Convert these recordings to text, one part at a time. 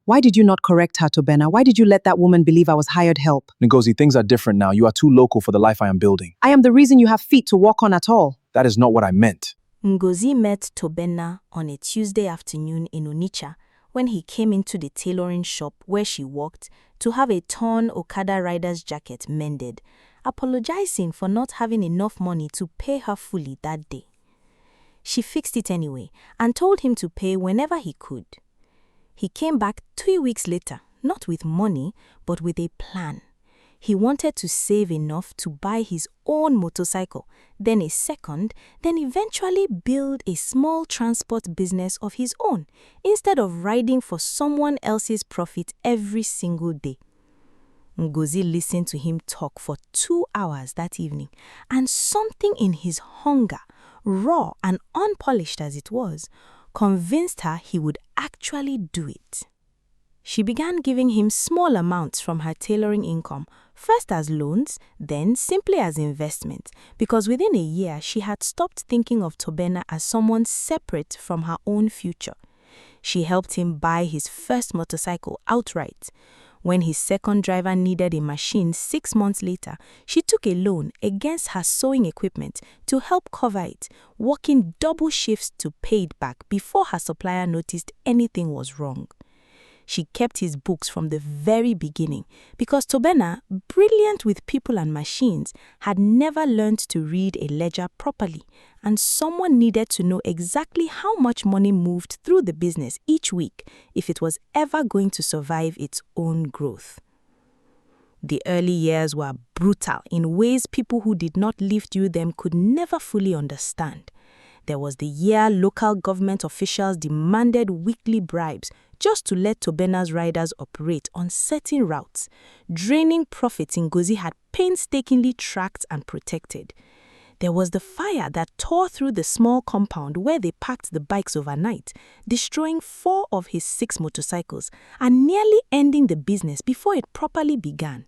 Why did you not correct her, Tobena? Why did you let that woman believe I was hired help? Ngozi, things are different now. You are too local for the life I am building. I am the reason you have feet to walk on at all. That is not what I meant. Ngozi met Tobena on a Tuesday afternoon in Onitsha when he came into the tailoring shop where she worked to have a torn Okada rider's jacket mended, apologizing for not having enough money to pay her fully that day. She fixed it anyway and told him to pay whenever he could. He came back 3 weeks later, not with money, but with a plan. He wanted to save enough to buy his own motorcycle, then a second, then eventually build a small transport business of his own, instead of riding for someone else's profit every single day. Ngozi listened to him talk for 2 hours that evening, and something in his hunger, raw and unpolished as it was, convinced her he would actually do it. She began giving him small amounts from her tailoring income, first as loans, then simply as investment, because within a year she had stopped thinking of Tobena as someone separate from her own future. She helped him buy his first motorcycle outright. When his second driver needed a machine 6 months later, she took a loan against her sewing equipment to help cover it, working double shifts to pay it back before her supplier noticed anything was wrong. She kept his books from the very beginning because Tobena, brilliant with people and machines, had never learned to read a ledger properly, and someone needed to know exactly how much money moved through the business each week if it was ever going to survive its own growth. The early years were brutal in ways people who did not live through them could never fully understand. There was the year local government officials demanded weekly bribes just to let Tobena's riders operate on certain routes, draining profits Ngozi had painstakingly tracked and protected. There was the fire that tore through the small compound where they parked the bikes overnight, destroying 4 of his 6 motorcycles and nearly ending the business before it properly began.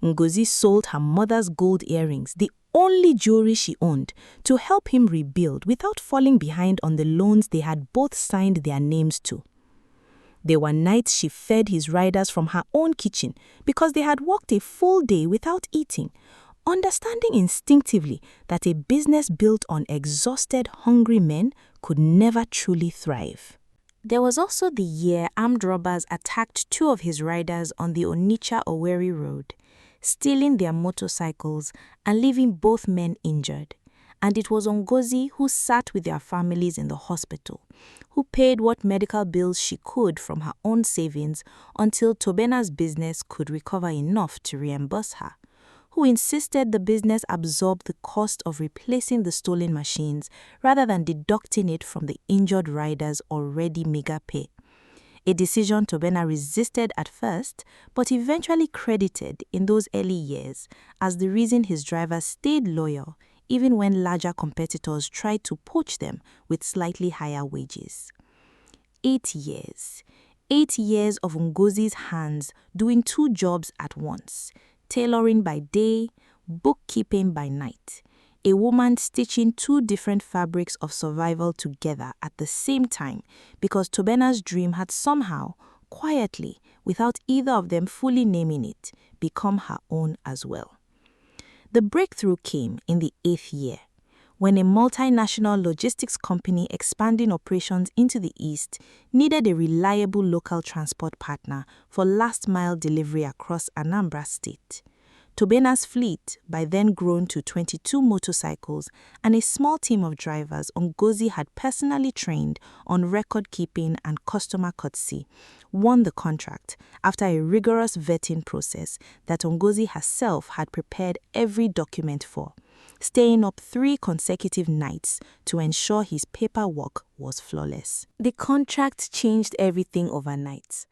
Ngozi sold her mother's gold earrings, the only jewelry she owned, to help him rebuild without falling behind on the loans they had both signed their names to. There were nights she fed his riders from her own kitchen because they had worked a full day without eating, understanding instinctively that a business built on exhausted, hungry men could never truly thrive. There was also the year armed robbers attacked 2 of his riders on the Onitsha-Owerri road, stealing their motorcycles and leaving both men injured. And it was Ngozi who sat with their families in the hospital, who paid what medical bills she could from her own savings until Tobena's business could recover enough to reimburse her, who insisted the business absorb the cost of replacing the stolen machines rather than deducting it from the injured riders' already meager pay. A decision Tobena resisted at first, but eventually credited in those early years as the reason his drivers stayed loyal, even when larger competitors tried to poach them with slightly higher wages. 8 years. 8 years of Ngozi's hands doing 2 jobs at once, tailoring by day, bookkeeping by night. A woman stitching 2 different fabrics of survival together at the same time because Tobena's dream had somehow, quietly, without either of them fully naming it, become her own as well. The breakthrough came in the 8th year, when a multinational logistics company expanding operations into the East needed a reliable local transport partner for last-mile delivery across Anambra State. Tobena's fleet, by then grown to 22 motorcycles and a small team of drivers Ngozi had personally trained on record-keeping and customer courtesy, won the contract after a rigorous vetting process that Ngozi herself had prepared every document for, staying up 3 consecutive nights to ensure his paperwork was flawless. The contract changed everything overnight.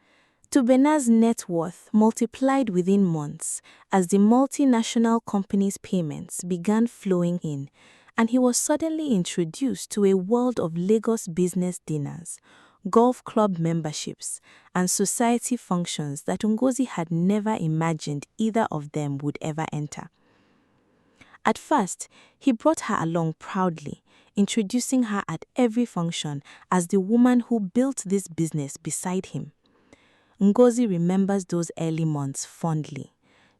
Tobena's net worth multiplied within months as the multinational company's payments began flowing in, and he was suddenly introduced to a world of Lagos business dinners, golf club memberships, and society functions that Ngozi had never imagined either of them would ever enter. At first, he brought her along proudly, introducing her at every function as the woman who built this business beside him. Ngozi remembers those early months fondly.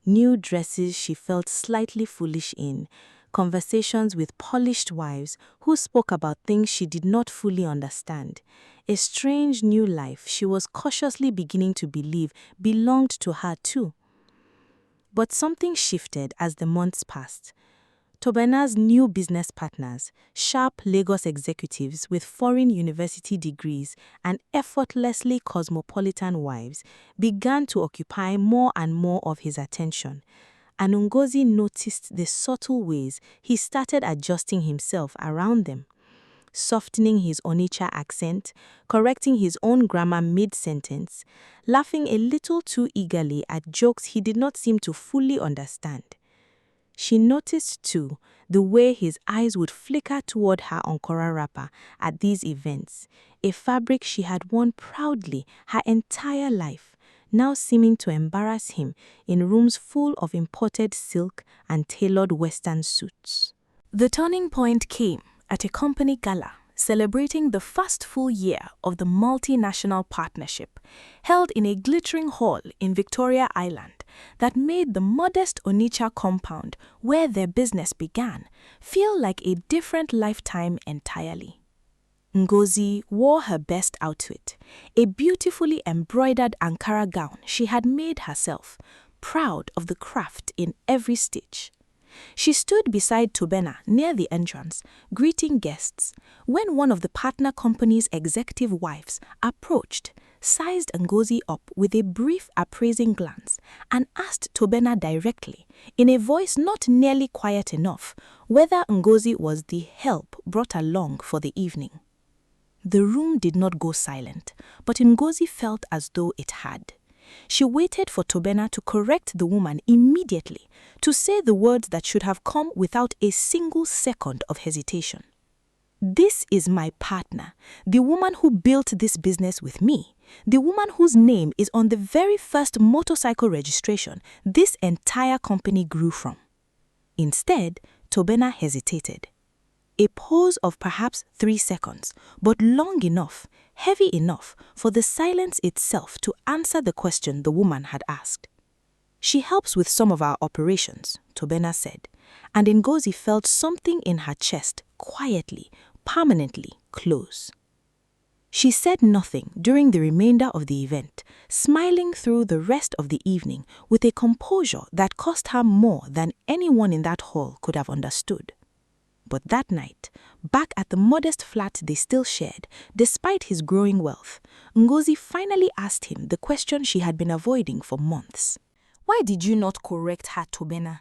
New dresses she felt slightly foolish in, conversations with polished wives who spoke about things she did not fully understand. A strange new life she was cautiously beginning to believe belonged to her too. But something shifted as the months passed. Tobena's new business partners, sharp Lagos executives with foreign university degrees and effortlessly cosmopolitan wives, began to occupy more and more of his attention. And Ngozi noticed the subtle ways he started adjusting himself around them, softening his Onitsha accent, correcting his own grammar mid-sentence, laughing a little too eagerly at jokes he did not seem to fully understand. She noticed, too, the way his eyes would flicker toward her Ankara wrapper at these events, a fabric she had worn proudly her entire life, now seeming to embarrass him in rooms full of imported silk and tailored Western suits. The turning point came at a company gala celebrating the first full year of the multinational partnership, held in a glittering hall in Victoria Island that made the modest Onitsha compound where their business began feel like a different lifetime entirely. Ngozi wore her best outfit, a beautifully embroidered Ankara gown she had made herself, proud of the craft in every stitch. She stood beside Tobena near the entrance, greeting guests, when one of the partner company's executive wives approached, sized Ngozi up with a brief appraising glance, and asked Tobena directly, in a voice not nearly quiet enough, whether Ngozi was the help brought along for the evening. The room did not go silent, but Ngozi felt as though it had. She waited for Tobena to correct the woman immediately, to say the words that should have come without a single second of hesitation. This is my partner, the woman who built this business with me, the woman whose name is on the very first motorcycle registration this entire company grew from. Instead, Tobena hesitated. A pause of perhaps 3 seconds, but long enough, heavy enough for the silence itself to answer the question the woman had asked. She helps with some of our operations, Tobena said, and Ngozi felt something in her chest quietly, permanently close. She said nothing during the remainder of the event, smiling through the rest of the evening with a composure that cost her more than anyone in that hall could have understood. But that night, back at the modest flat they still shared, despite his growing wealth, Ngozi finally asked him the question she had been avoiding for months. Why did you not correct her, Tobena?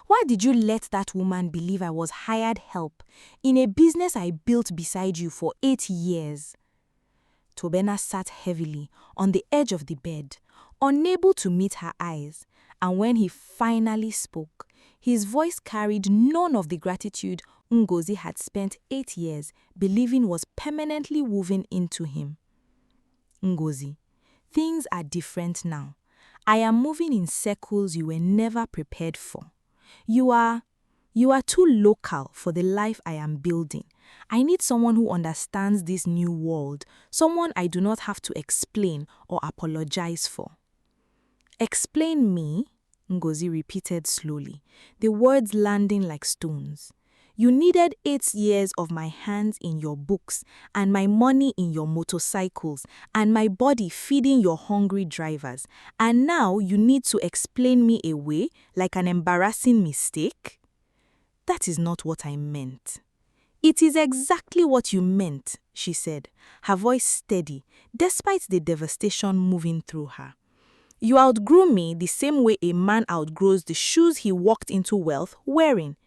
Why did you let that woman believe I was hired help in a business I built beside you for 8 years? Tobena sat heavily on the edge of the bed, unable to meet her eyes, and when he finally spoke, his voice carried none of the gratitude Ngozi had spent 8 years believing was permanently woven into him. Ngozi, things are different now. I am moving in circles you were never prepared for. You are too local for the life I am building. I need someone who understands this new world, someone I do not have to explain or apologize for. Explain me? Ngozi repeated slowly, the words landing like stones. You needed 8 years of my hands in your books and my money in your motorcycles and my body feeding your hungry drivers. And now you need to explain me away like an embarrassing mistake? That is not what I meant. It is exactly what you meant, she said, her voice steady, despite the devastation moving through her. You outgrew me the same way a man outgrows the shoes he walked into wealth wearing.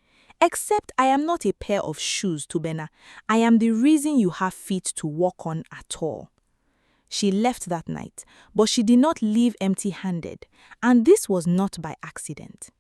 Except I am not a pair of shoes, Tobena. I am the reason you have feet to walk on at all. She left that night, but she did not leave empty-handed, and this was not by accident.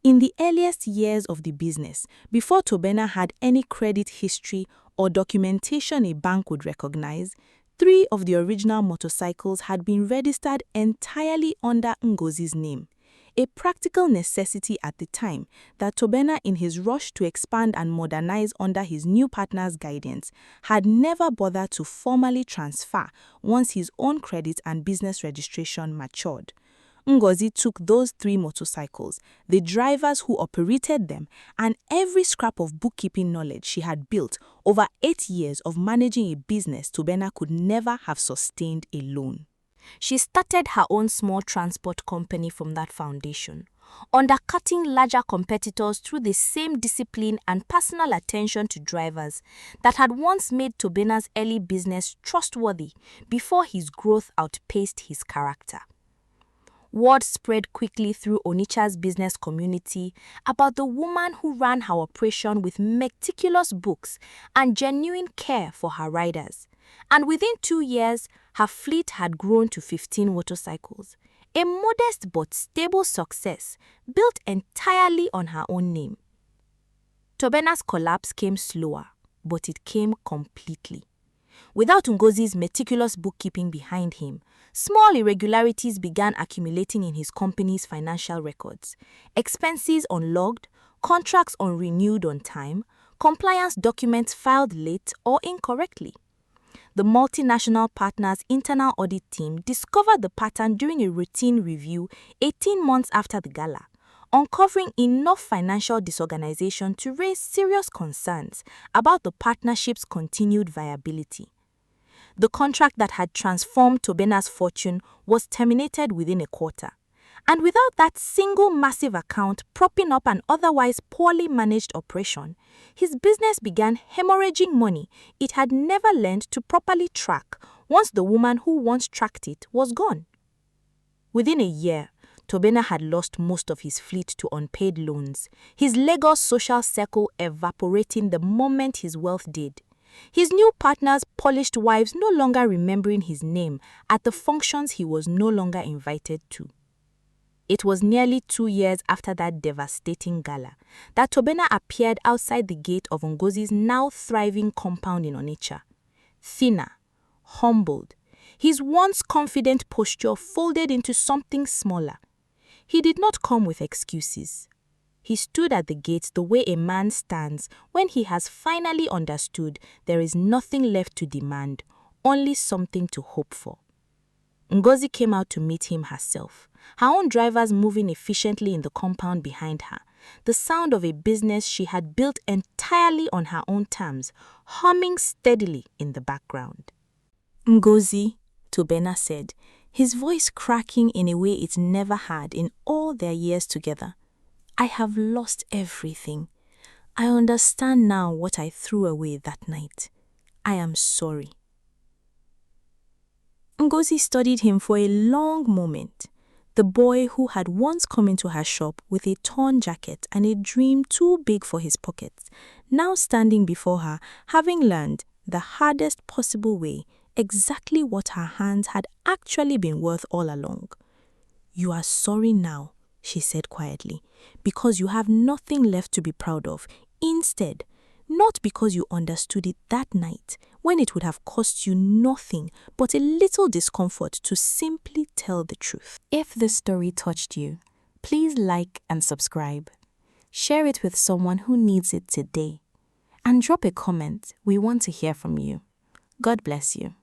In the earliest years of the business, before Tobena had any credit history or documentation a bank would recognize, 3 of the original motorcycles had been registered entirely under Ngozi's name. a practical necessity at the time that Tobena, in his rush to expand and modernize under his new partner's guidance, had never bothered to formally transfer once his own credit and business registration matured. Ngozi took those 3 motorcycles, the drivers who operated them, and every scrap of bookkeeping knowledge she had built over 8 years of managing a business Tobena could never have sustained alone. She started her own small transport company from that foundation, undercutting larger competitors through the same discipline and personal attention to drivers that had once made Tobena's early business trustworthy before his growth outpaced his character. Word spread quickly through Onitsha's business community about the woman who ran her operation with meticulous books and genuine care for her riders. And within 2 years, her fleet had grown to 15 motorcycles, a modest but stable success built entirely on her own name. Tobena's collapse came slower, but it came completely. Without Ngozi's meticulous bookkeeping behind him, small irregularities began accumulating in his company's financial records. Expenses unlogged, contracts unrenewed on time, compliance documents filed late or incorrectly. The multinational partner's internal audit team discovered the pattern during a routine review 18 months after the gala, uncovering enough financial disorganization to raise serious concerns about the partnership's continued viability. The contract that had transformed Tobena's fortune was terminated within a quarter. And without that single massive account propping up an otherwise poorly managed operation, his business began hemorrhaging money it had never learned to properly track once the woman who once tracked it was gone. Within a year, Tobena had lost most of his fleet to unpaid loans, his Lagos social circle evaporating the moment his wealth did. His new partner's polished wives no longer remembering his name at the functions he was no longer invited to. It was nearly 2 years after that devastating gala that Tobena appeared outside the gate of Ngozi's now thriving compound in Onitsha. Thinner, humbled, his once confident posture folded into something smaller. He did not come with excuses. He stood at the gate the way a man stands when he has finally understood there is nothing left to demand, only something to hope for. Ngozi came out to meet him herself, her own drivers moving efficiently in the compound behind her, the sound of a business she had built entirely on her own terms, humming steadily in the background. "Ngozi," Tobena said, his voice cracking in a way it never had in all their years together. "I have lost everything. I understand now what I threw away that night. I am sorry." Ngozi studied him for a long moment. The boy who had once come into her shop with a torn jacket and a dream too big for his pockets, now standing before her, having learned the hardest possible way exactly what her hands had actually been worth all along. "You are sorry now," she said quietly, "because you have nothing left to be proud of. Instead, not because you understood it that night, when it would have cost you nothing but a little discomfort to simply tell the truth." If this story touched you, please like and subscribe. Share it with someone who needs it today. And drop a comment. We want to hear from you. God bless you.